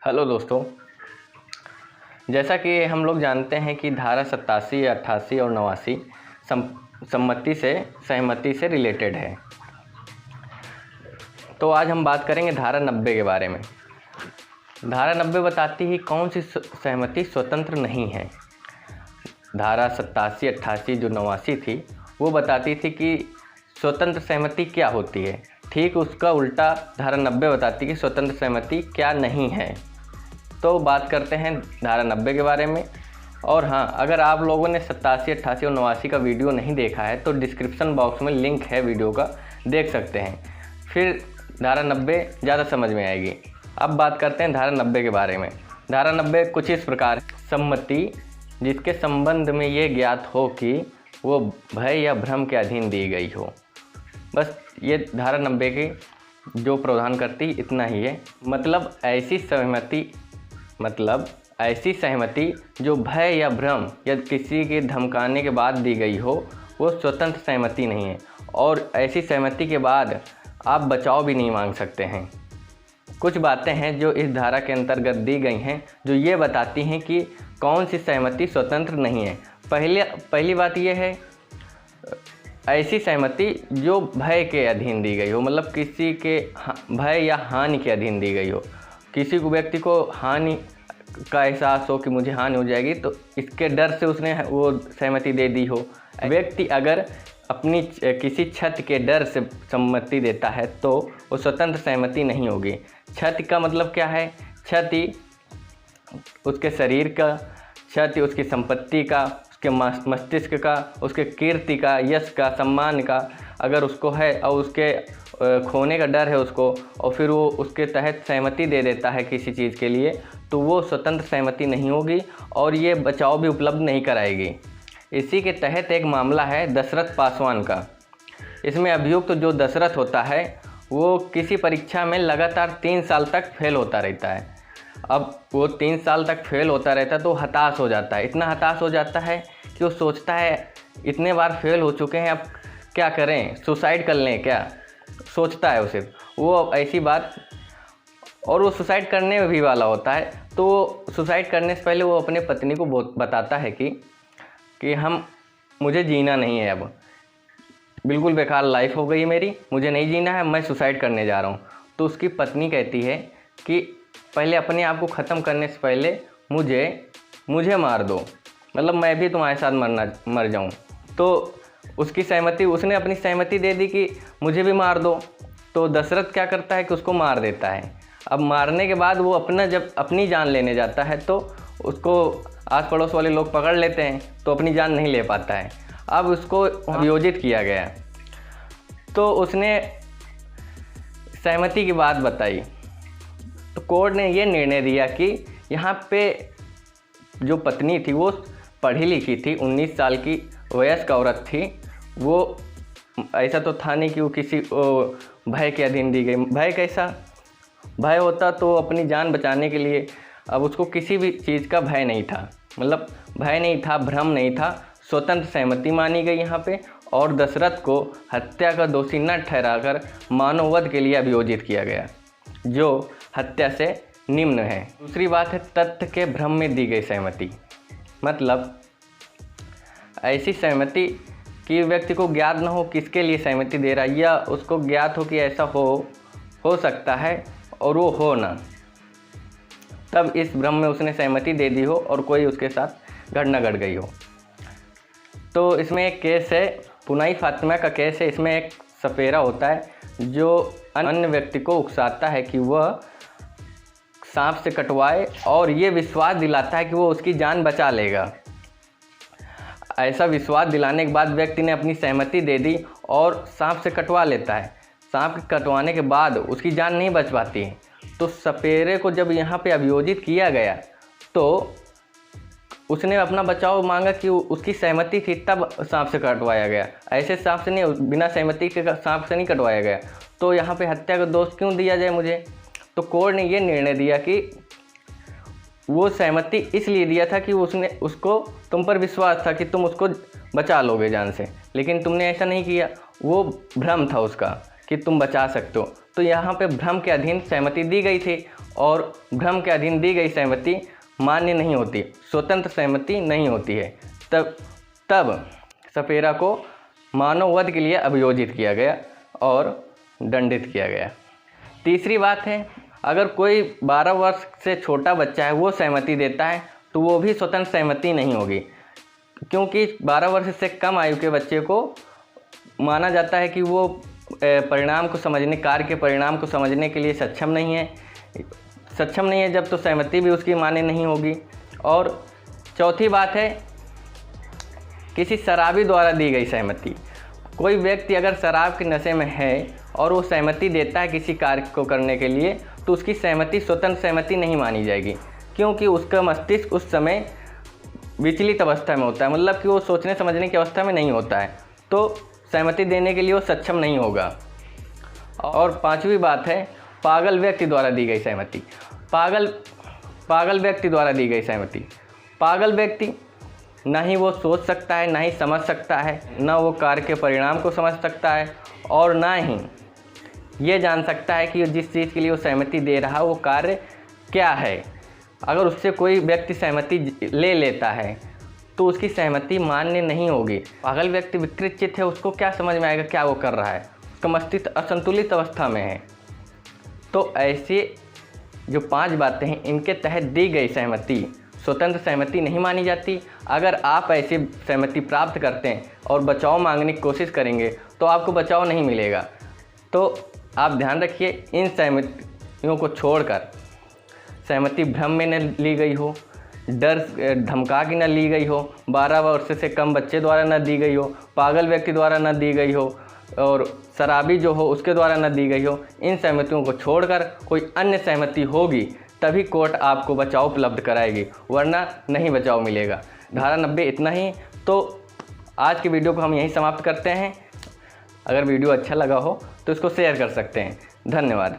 Hello दोस्तों, जैसा कि हम लोग जानते हैं कि धारा 87, 88 और 89 सहमति से रिलेटेड है। तो आज हम बात करेंगे धारा 90 के बारे में। धारा 90 बताती है कौन सी सहमति स्वतंत्र नहीं है। धारा 87, 88 जो 89 थी वो बताती थी कि स्वतंत्र सहमति क्या होती है। ठीक उसका उल्टा धारा 90 बताती है कि स्वतंत्र सहमति क्या नहीं है। तो बात करते हैं धारा 90 के बारे में। और हाँ, अगर आप लोगों ने 87, 88 और 89 का वीडियो नहीं देखा है तो डिस्क्रिप्शन बॉक्स में लिंक है वीडियो का, देख सकते हैं। फिर धारा 90 ज़्यादा समझ में आएगी। अब बात करते हैं धारा 90 के बारे में। धारा 90 कुछ इस प्रकार: सम्मति जिसके संबंध में ये ज्ञात हो कि वो भय या भ्रम के अधीन दी गई हो। बस ये धारा 90 के जो प्रावधान करती इतना ही है। मतलब ऐसी सहमति जो भय या भ्रम या किसी के धमकाने के बाद दी गई हो वो स्वतंत्र सहमति नहीं है। और ऐसी सहमति के बाद आप बचाव भी नहीं मांग सकते हैं। कुछ बातें हैं जो इस धारा के अंतर्गत दी गई हैं जो ये बताती हैं कि कौन सी सहमति स्वतंत्र नहीं है। पहली बात यह है, ऐसी सहमति जो भय के अधीन दी गई हो, मतलब किसी के भय या हानि के अधीन दी गई हो। किसी को व्यक्ति को हानि का एहसास हो कि मुझे हानि हो जाएगी तो इसके डर से उसने वो सहमति दे दी हो। व्यक्ति अगर अपनी किसी छत के डर से सम्मति देता है तो वो स्वतंत्र सहमति नहीं होगी। क्षति का मतलब क्या है? क्षति उसके शरीर का, क्षति उसकी संपत्ति का, उसके मस्तिष्क का, उसके कीर्ति का, यश का, सम्मान का अगर उसको है और उसके खोने का डर है उसको, और फिर वो उसके तहत सहमति दे देता है किसी चीज़ के लिए, तो वो स्वतंत्र सहमति नहीं होगी और ये बचाव भी उपलब्ध नहीं कराएगी। इसी के तहत एक मामला है दशरथ पासवान का। इसमें अभियुक्त जो दशरथ होता है वो किसी परीक्षा में लगातार 3 साल तक फेल होता रहता है। अब वो 3 साल तक फेल होता रहता है तो हताश हो जाता है। इतना हताश हो जाता है कि वो सोचता है इतने बार फेल हो चुके हैं, अब क्या करें, सुसाइड कर लें क्या, सोचता है उसे वो ऐसी बात। और वो सुसाइड करने भी वाला होता है। तो सुसाइड करने से पहले वो अपने पत्नी को बताता है कि मुझे जीना नहीं है, अब बिल्कुल बेकार लाइफ हो गई मेरी, मुझे नहीं जीना है, मैं सुसाइड करने जा रहा हूँ। तो उसकी पत्नी कहती है कि पहले अपने आप को ख़त्म करने से पहले मुझे मार दो, मतलब मैं भी तुम्हारे साथ मर जाऊँ। तो उसकी सहमति, उसने अपनी सहमति दे दी कि मुझे भी मार दो। तो दशरथ क्या करता है कि उसको मार देता है। अब मारने के बाद वो जब अपनी जान लेने जाता है तो उसको आस पड़ोस वाले लोग पकड़ लेते हैं, तो अपनी जान नहीं ले पाता है। अब उसको अभियोजित किया गया तो उसने सहमति की बात बताई। तो कोर्ट ने ये निर्णय दिया कि यहाँ पे जो पत्नी थी वो पढ़ी लिखी थी, 19 साल की वयस्क औरत थी। वो ऐसा तो था नहीं कि वो किसी भय के अधीन दी गई। भय कैसा? भय होता तो अपनी जान बचाने के लिए, अब उसको किसी भी चीज़ का भय नहीं था, मतलब भय नहीं था, भ्रम नहीं था, स्वतंत्र सहमति मानी गई यहाँ पे। और दशरथ को हत्या का दोषी न ठहराकर मानववध के लिए अभियोजित किया गया, जो हत्या से निम्न है। दूसरी बात है तथ्य के भ्रम में दी गई सहमति। मतलब ऐसी सहमति कि व्यक्ति को ज्ञात न हो किसके लिए सहमति दे रहा है, या उसको ज्ञात हो कि ऐसा हो सकता है और वो हो ना, तब इस भ्रम में उसने सहमति दे दी हो और कोई उसके साथ घटना घट गई हो। तो इसमें एक केस है, पुनाई फातिमा का केस है। इसमें एक सपेरा होता है जो अन्य व्यक्ति को उकसाता है कि वह सांप से कटवाए और ये विश्वास दिलाता है कि वो उसकी जान बचा लेगा। ऐसा विश्वास दिलाने के बाद व्यक्ति ने अपनी सहमति दे दी और सांप से कटवा लेता है। सांप के कटवाने के बाद उसकी जान नहीं बच पाती है। तो सपेरे को जब यहाँ पे अभियोजित किया गया तो उसने अपना बचाव मांगा कि उसकी सहमति थी तब सांप से कटवाया गया, ऐसे सांप से नहीं, बिना सहमति के सांप से नहीं कटवाया गया। तो यहाँ पे हत्या का दोष क्यों दिया जाए मुझे? तो कोर्ट ने ये निर्णय दिया कि वो सहमति इसलिए दिया था कि उसको तुम पर विश्वास था कि तुम उसको बचा लोगे जान से, लेकिन तुमने ऐसा नहीं किया। वो भ्रम था उसका कि तुम बचा सकते हो। तो यहाँ पे भ्रम के अधीन सहमति दी गई थी, और भ्रम के अधीन दी गई सहमति मान्य नहीं होती, स्वतंत्र सहमति नहीं होती है। तब सपेरा को मानव वध के लिए अभियोजित किया गया और दंडित किया गया। तीसरी बात है, अगर कोई 12 वर्ष से छोटा बच्चा है वो सहमति देता है तो वो भी स्वतंत्र सहमति नहीं होगी, क्योंकि 12 वर्ष से कम आयु के बच्चे को माना जाता है कि वो परिणाम को समझने, कार्य के परिणाम को समझने के लिए सक्षम नहीं है जब तो सहमति भी उसकी मान्य नहीं होगी। और चौथी बात है, किसी शराबी द्वारा दी गई सहमति। कोई व्यक्ति अगर शराब के नशे में है और वो सहमति देता है किसी कार्य को करने के लिए, तो उसकी सहमति स्वतंत्र सहमति नहीं मानी जाएगी, क्योंकि उसका मस्तिष्क उस समय विचलित अवस्था में होता है, मतलब कि वो सोचने समझने की अवस्था में नहीं होता है, तो सहमति देने के लिए वो सक्षम नहीं होगा। और पांचवी बात है, पागल व्यक्ति द्वारा दी गई सहमति। पागल व्यक्ति द्वारा दी गई सहमति। पागल व्यक्ति ना ही वो सोच सकता है, ना ही समझ सकता है, ना वो कार्य के परिणाम को समझ सकता है, और ना ही ये जान सकता है कि जिस चीज़ के लिए वो सहमति दे रहा है वो कार्य क्या है। अगर उससे कोई व्यक्ति सहमति ले लेता है तो उसकी सहमति मान्य नहीं होगी। पागल व्यक्ति विकृत चित्त है, उसको क्या समझ में आएगा क्या वो कर रहा है, उसका मस्तिष्क असंतुलित अवस्था में है। तो ऐसे जो 5 बातें हैं, इनके तहत दी गई सहमति स्वतंत्र सहमति नहीं मानी जाती। अगर आप ऐसी सहमति प्राप्त करते हैं और बचाव मांगने की कोशिश करेंगे तो आपको बचाव नहीं मिलेगा। तो आप ध्यान रखिए, इन सहमतियों को छोड़कर सहमति भ्रम में न ली गई हो, डर धमका के न ली गई हो, 12 वर्ष से कम बच्चे द्वारा न दी गई हो, पागल व्यक्ति द्वारा न दी गई हो, और शराबी जो हो उसके द्वारा न दी गई हो। इन सहमतियों को छोड़कर कोई अन्य सहमति होगी तभी कोर्ट आपको बचाव उपलब्ध कराएगी, वरना नहीं बचाव मिलेगा। धारा 90 इतना ही। तो आज की वीडियो को हम यहीं समाप्त करते हैं। अगर वीडियो अच्छा लगा हो तो इसको शेयर कर सकते हैं। धन्यवाद।